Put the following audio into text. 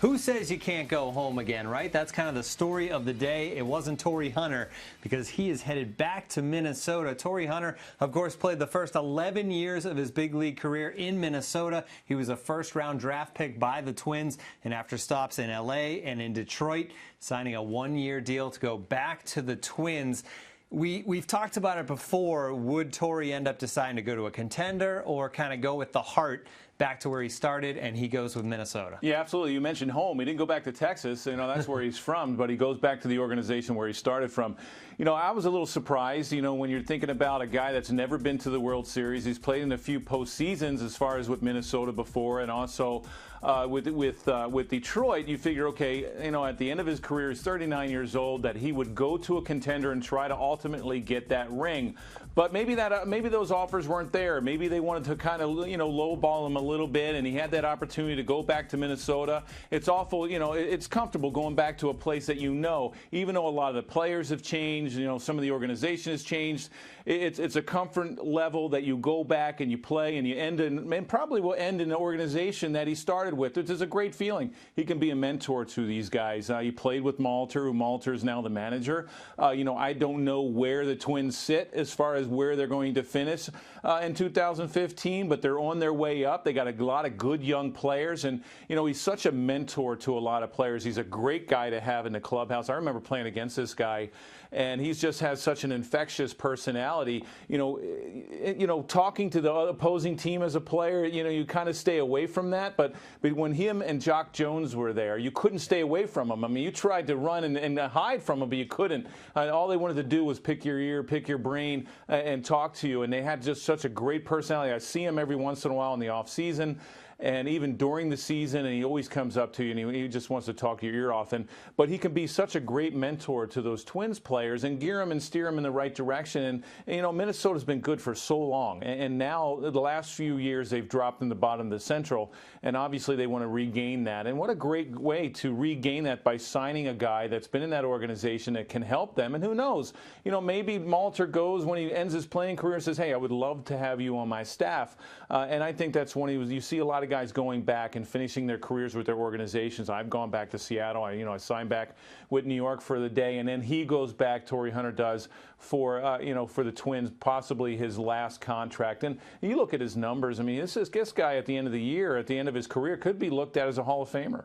Who says you can't go home again, right? That's kind of the story of the day. It wasn't Torii Hunter because he is headed back to Minnesota. Torii Hunter, of course, played the first 11 years of his big league career in Minnesota. He was a first-round draft pick by the Twins, and after stops in L.A. and in Detroit, signing a one-year deal to go back to the Twins. We've talked about it before. Would Torii end up deciding to go to a contender or kind of go with the heart back to where he started, and he goes with Minnesota? Yeah, absolutely. You mentioned home. He didn't go back to Texas. You know, that's where he's from, but he goes back to the organization where he started from. You know, I was a little surprised, you know, when you're thinking about a guy that's never been to the World Series. He's played in a few postseasons as far as with Minnesota before, and also with Detroit, you figure, okay, you know, at the end of his career, he's 39 years old, that he would go to a contender and try to ultimately get that ring. But maybe those offers weren't there. Maybe they wanted to kind of, you know, lowball him a little bit, and he had that opportunity to go back to Minnesota. It's awful, you know, it's comfortable going back to a place that you know, even though a lot of the players have changed, you know, some of the organization has changed. It's a comfort level that you go back and you play and you end in, and probably will end in an organization that he started with. It's a great feeling. He can be a mentor to these guys. He played with Malter, who Malter is now the manager. You know, I don't know where the Twins sit as far as where they're going to finish in 2015, but they're on their way up. They got a lot of good young players, and you know, he's such a mentor to a lot of players. He's a great guy to have in the clubhouse. I remember playing against this guy, and he just has such an infectious personality. You know, talking to the opposing team as a player, you know, you kind of stay away from that. But when him and Jock Jones were there, you couldn't stay away from him. I mean, you tried to run and hide from him, but you couldn't. All they wanted to do was pick your ear, pick your brain, and talk to you. And they had just such a great personality. I see him every once in a while in the off season, and even during the season, and he always comes up to you and he just wants to talk your ear off. But he can be such a great mentor to those Twins players and gear them and steer them in the right direction. And you know, Minnesota's been good for so long, and now the last few years they've dropped in the bottom of the Central, and obviously they want to regain that. And what a great way to regain that by signing a guy that's been in that organization that can help them. And who knows, you know, maybe Malter goes when he ends his playing career and says, hey, I would love to have you on my staff. And I think that's when you see a lot of guys going back and finishing their careers with their organizations. I've gone back to Seattle. I signed back with New York for the day, and then he goes back, Torii Hunter does, for for the Twins, possibly his last contract. And you look at his numbers. I mean, this guy at the end of the year, at the end of his career, could be looked at as a Hall of Famer.